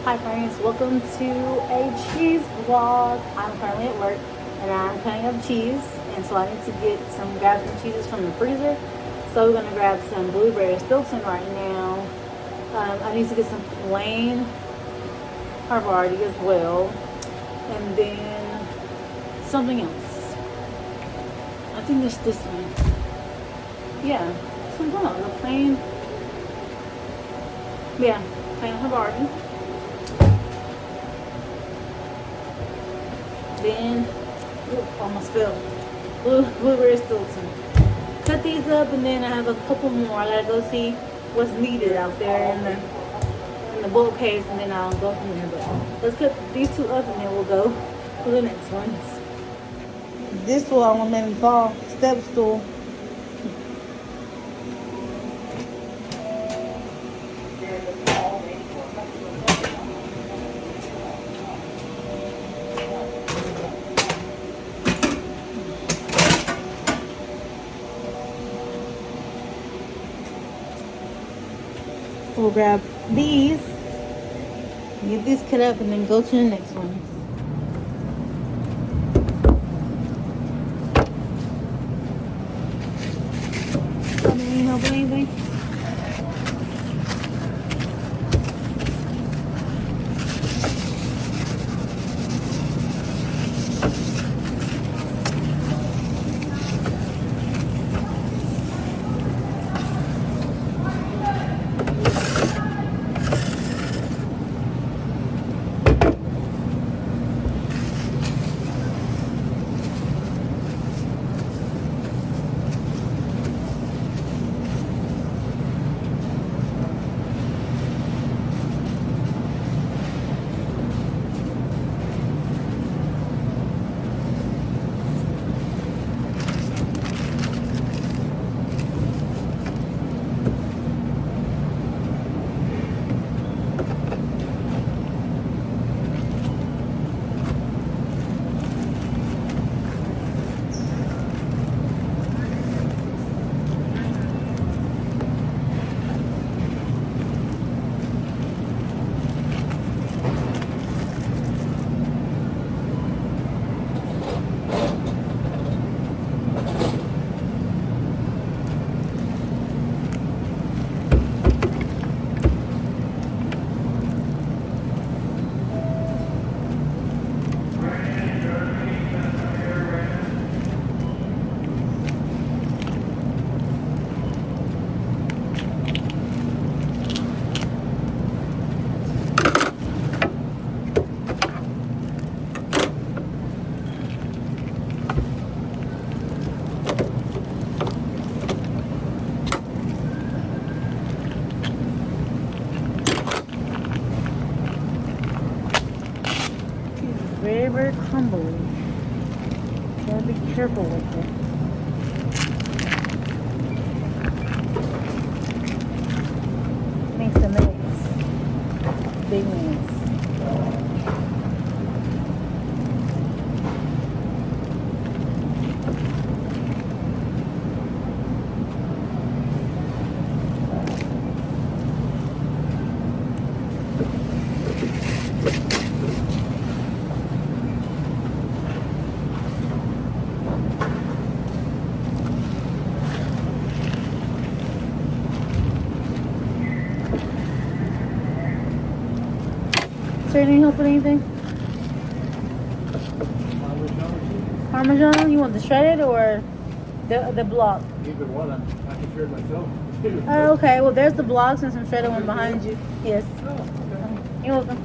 Hi friends, welcome to a cheese vlog. I'm currently at work and I'm cutting up cheese, and so I need to grab some cheeses from the freezer. So we're gonna grab some blueberry Stilton right now. I need to get some plain Havarti as well, and then something else. I think it's this one. Yeah, something else. A plain, plain Havarti. Then, almost fell. Blueberry Stilton. Cut these up, and then I have a couple more. I gotta go see what's needed out there in the bulk case, and then I'll go from there. But let's cut these two up, and then we'll go to the next ones. This stool almost made me fall. Step stool. We'll grab these, get these cut up, and then go to the next one. Need help with anything? Very crumbly. Gotta be careful with it. Makes a mess. Big mess. Is there any help with anything? Parmesan? You want the shredded or the block? Either one. I can shred myself. Oh, okay. Well, there's the blocks and some shredded one behind you. Yes. Oh, okay. You're welcome.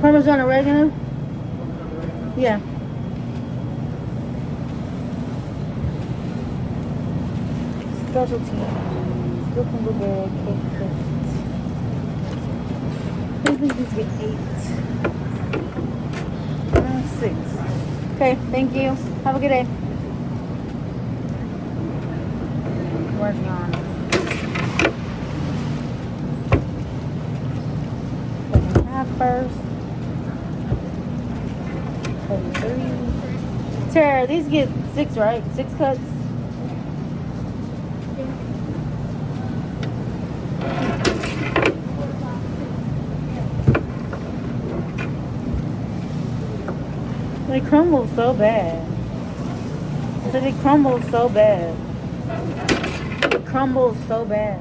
Parmesan oregano? Yeah. Specialty. Looking blueberry cake. I think these get 8. 6. Okay, thank you. Have a good day. Working on cutting in half first. 33. Tara, these get 6, right? 6 cuts. They crumble so bad. I said it crumbles so bad. It crumbles so bad.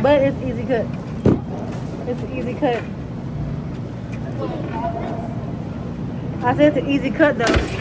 But it's easy cut. It's an easy cut. I said it's an easy cut though.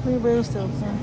Blueberry seltzer.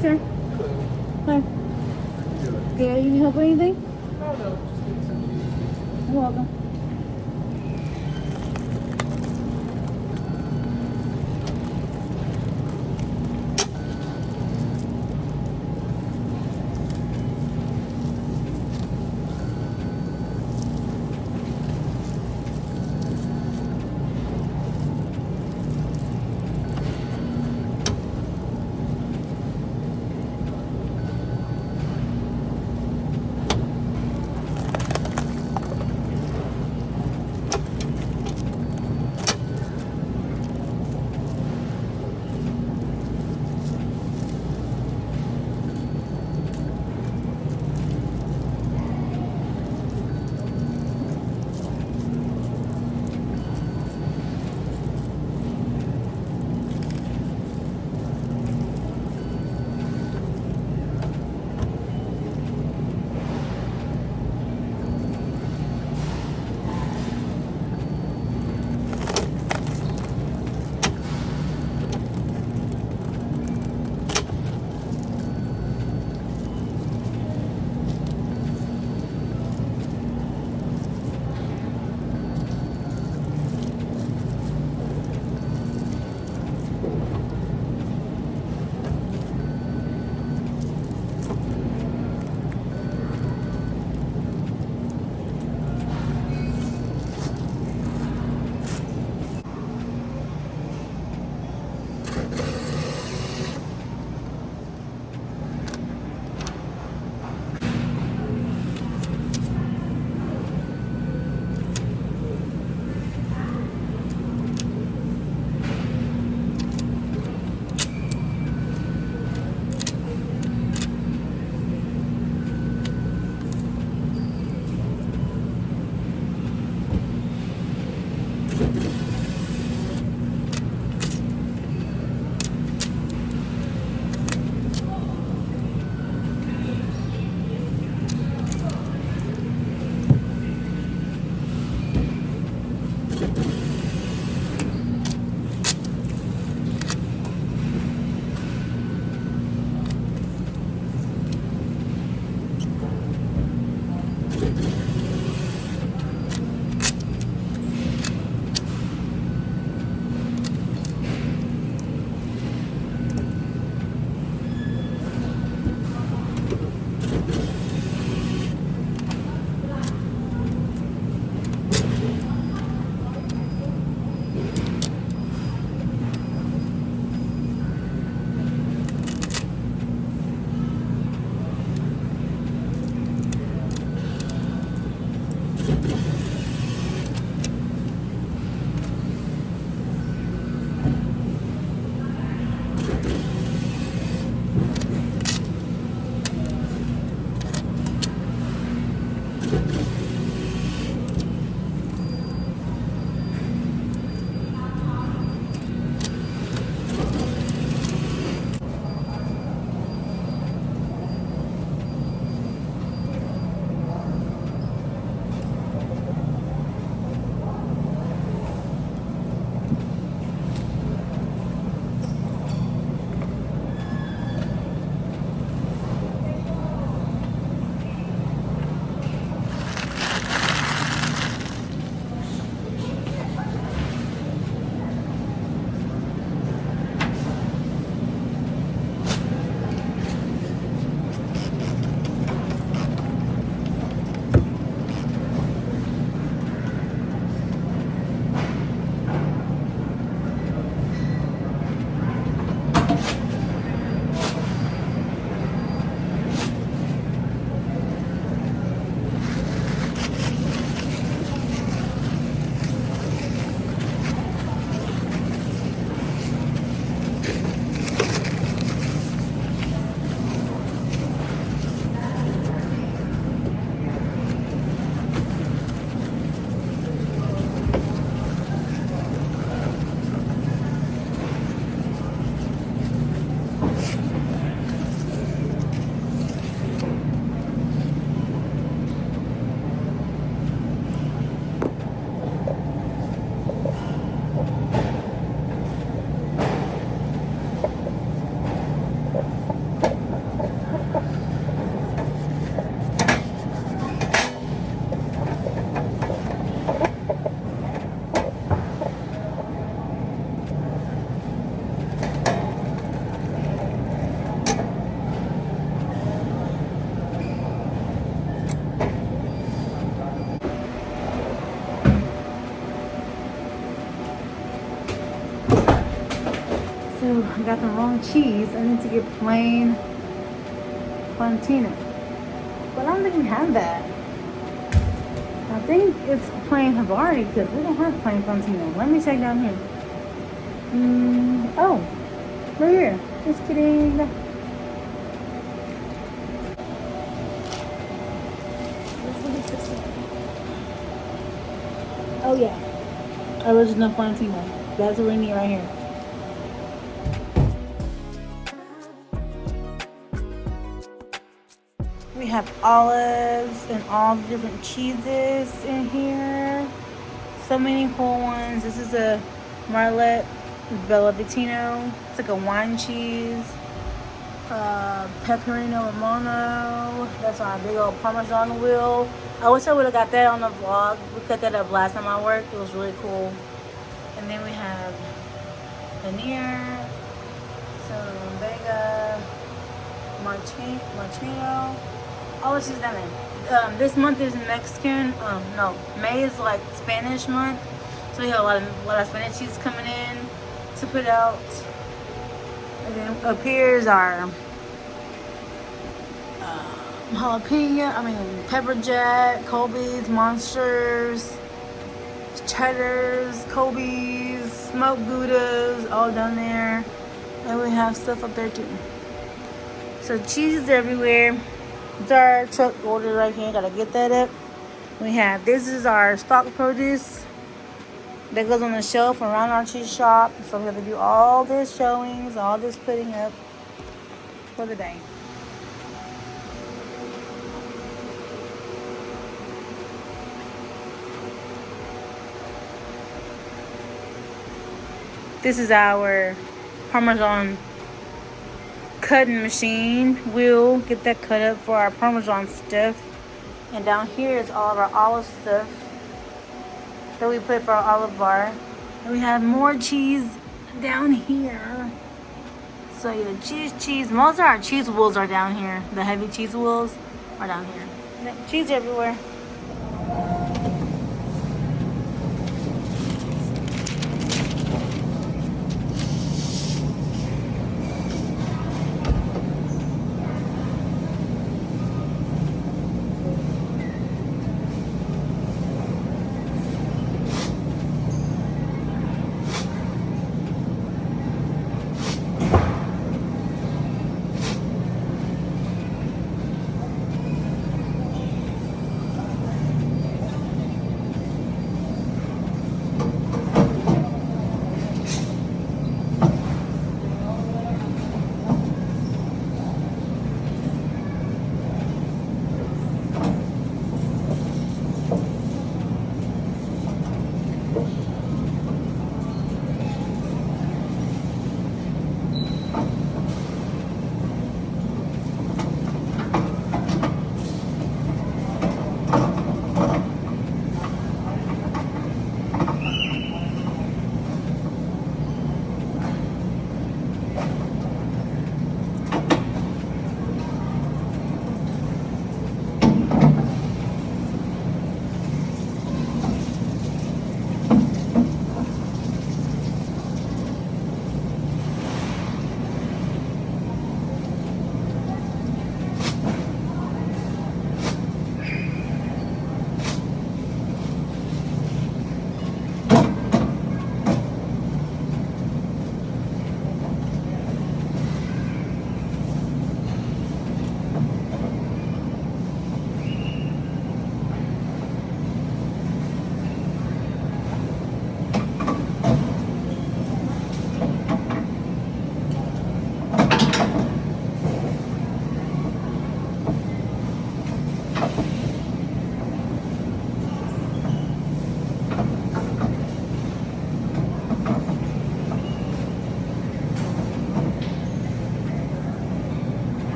Sir? Hi. Yeah, you need help with anything? No, no, just getting some cheese. You're welcome. So I got the wrong cheese. I need to get plain Fontina. But I don't think we have that. I think it's plain Havarti because we don't have plain Fontina. Let me check down here. Oh, right here. Just kidding. Oh yeah, original Fontina. That's what we need right here. We have olives and all the different cheeses in here. So many cool ones. This is a Marlette Bellavitino. It's like a wine cheese. Pecorino Romano. That's on a big old Parmesan wheel. I wish I would have got that on the vlog. We cut that up last time I worked. It was really cool. And then we have Paneer, some Vega, Martino. Oh, it's just that man. This month is Mexican. No, May is like Spanish month. So we have a lot of Spanish cheese coming in to put out. And then up here is our pepper jack, Colby's, Monsters, Cheddars, Colby's, smoked Goudas, all down there. And we have stuff up there too. So cheese is everywhere. It's our truck order right here. Gotta get that up. This is our stock produce that goes on the shelf around our cheese shop. So we have to do all this showings, all this putting up for the day. This is our Parmesan cutting machine. We'll get that cut up for our Parmesan stuff. And down here is all of our olive stuff that we put for our olive bar. And we have more cheese down here. So yeah, cheese. Most of our cheese wheels are down here. The heavy cheese wheels are down here. Yeah, cheese everywhere.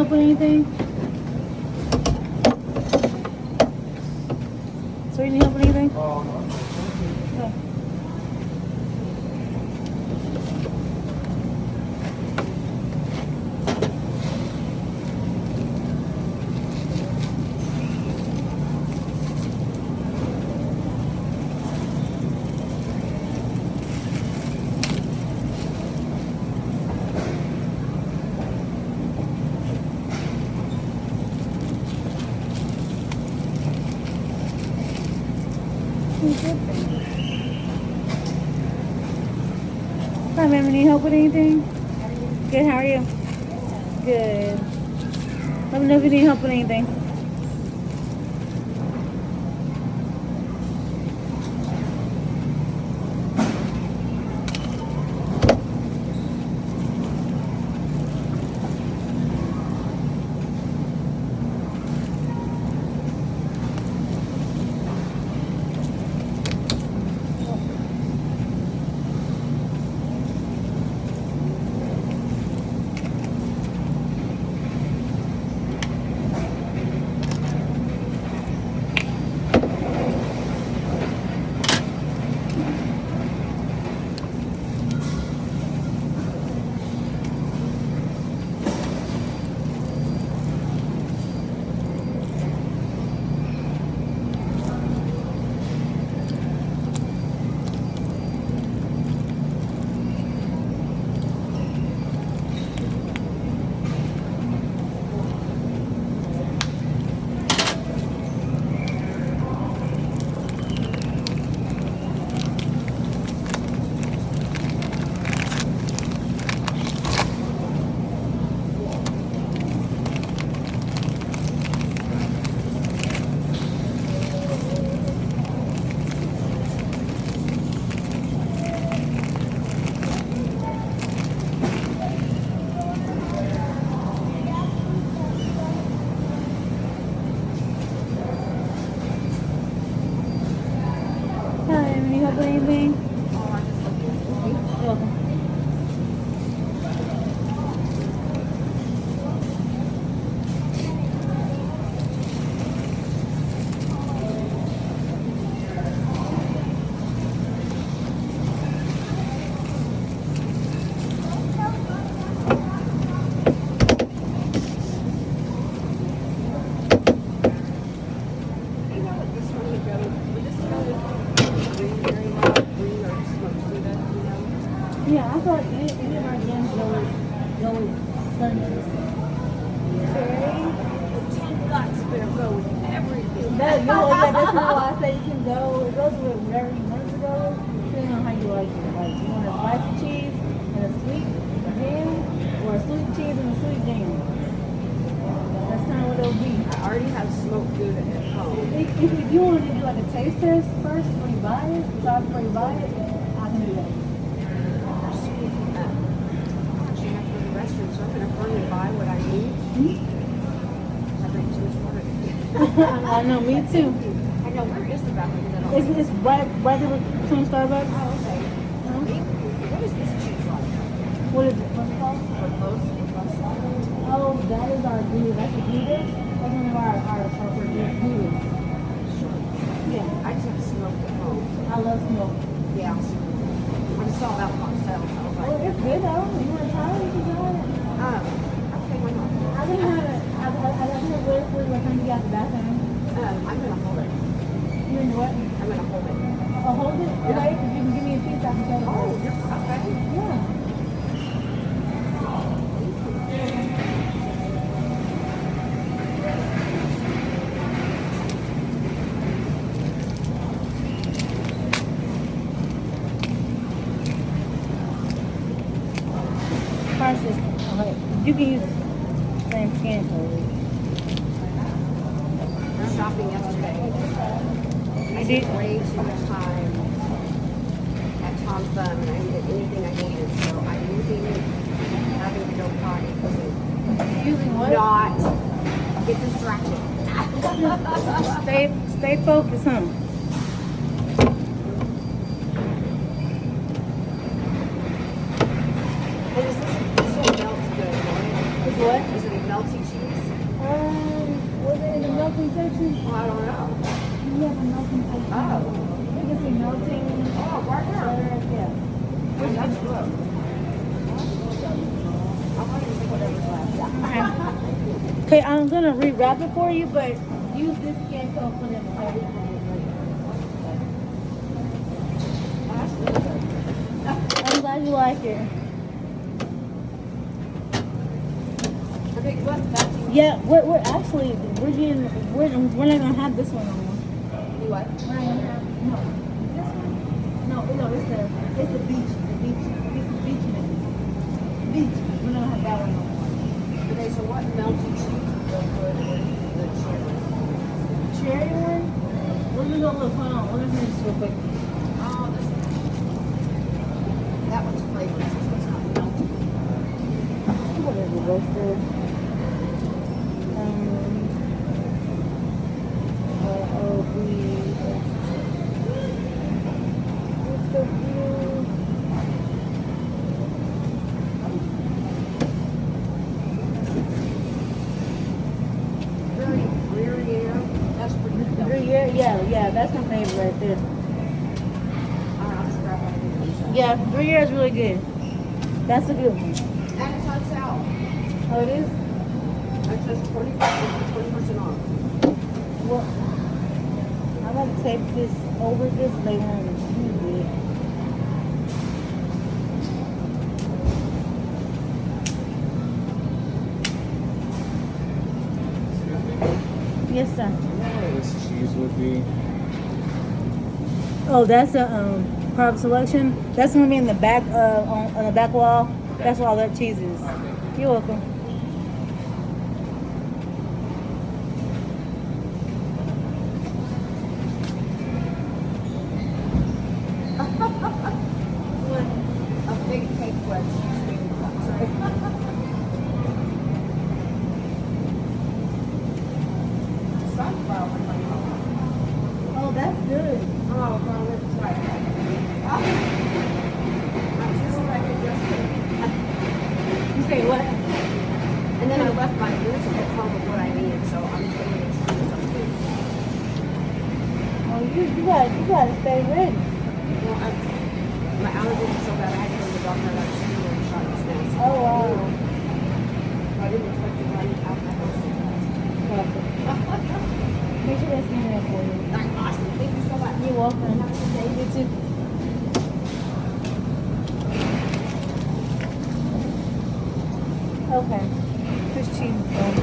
help with anything? So you need help with anything? Oh, no. Okay. Hi, ma'am. Need help with anything? Good. How are you? Good. Let me know if you need help with anything. Hi, ma'am. Need help with anything? You're welcome. You know what this one would go? Would this go with green, very light green, or smoked Gouda, you know? Yeah, I thought any of our gems go with Sundays. Cherry, the 10 bucks better go with everything. That's why I say you can go. It goes with whatever you want it to go with, depending on how you like it. Like you want a spicy cheese and a sweet jam, or a sweet cheese and a sweet jam. That's kind of what it'll be. I already have smoked Gouda at home. If you want to do like a taste test first before you buy it, before you buy it, I can do that. They're sweet. Actually, I have to go to the restaurant, so I'm going to hurry and buy what I need. I drink too much water. I know, me too. I know, where is the bathroom? It's right there between Starbucks. Oh, okay. What is this cheese like? What is it? What's it called? For close? Oh, that is our Gouda. That's the Gouda. That's one of our Goudas. Yeah, I just have to smoke at home. I love smoke. Yeah. I just saw that one on sale, so I was Well, like, it's good though. You want to try it? You can try it. okay, why not? I didn't have it. I didn't have it for you when you got the bathroom. I'm going to hold it. You in what? I'm going to hold it. Oh, hold it? Okay, if you can give me a piece, I can tell you. Oh, you're okay. Yeah. Fire system. Okay. You can use the same scan code. Shopping yesterday. I did? spent way too much time at Tom Thumb, and I didn't get anything I needed, so I'm using having to go potty to Using what? not get distracted. Stay focused, huh? And is this so melts good, right? Is what? Is it a melty cheese? station? Well, I don't know. You have a melting station. Oh. You can see melting. Oh, right here. Yeah. Well, that's good. I wanted to see whatever's left. Okay, I'm gonna rewrap it for you, but use this skin tone for them. Okay? That's really good. I'm glad you like it. Okay, what? That's Yeah, we're actually we're not gonna have this one on. you what? We're not gonna have no this one. No, it's the beach, beach. We're not gonna have that one on. Okay, so what melted cheese would go good with the cherry? Cherry one. Let me go look. Hold on. Let me do this real quick. Oh, this one. That one's flavored. This one's not melted. Whatever, roasted. Very Gruyere. That's pretty good. though. Gruyere, yeah, that's my favorite right there. I'll just grab one of these. Yeah, Gruyere is really good. That's a good one. And it's on sale. Oh, it is? It's just 20% off. Well, I'm going to take this over this later on and choose it. Yes, sir. This cheese would be. Oh, that's a product selection. That's gonna be in the back on the back wall. That's where all that cheese is. You're welcome. A big cake wedge. Sunflower. Oh, that's good. Oh, well, let's try that. I'm just like it yesterday. You say what? And then I left my notes at home with what I needed, so I'm just going to make sure it's okay. Oh, you gotta stay ready. Well, my allergies are so bad, I had to go to the doctor and I got a stimulating shot this morning. Oh wow. I didn't expect to run out the house. Make sure that's in there for you. Awesome. Thank you so much. You're welcome. Have a good day. You too. Okay. This cheese is done.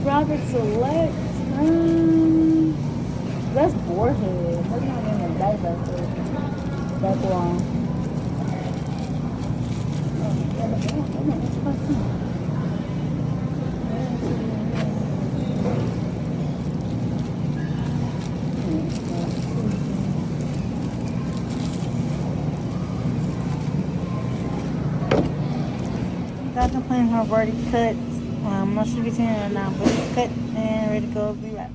Robert Select. That's Boarhead. That's not even that back there. That long. Got the plane have already cut. I'm not sure if it's in or not, but it's cut and ready to go. Be right.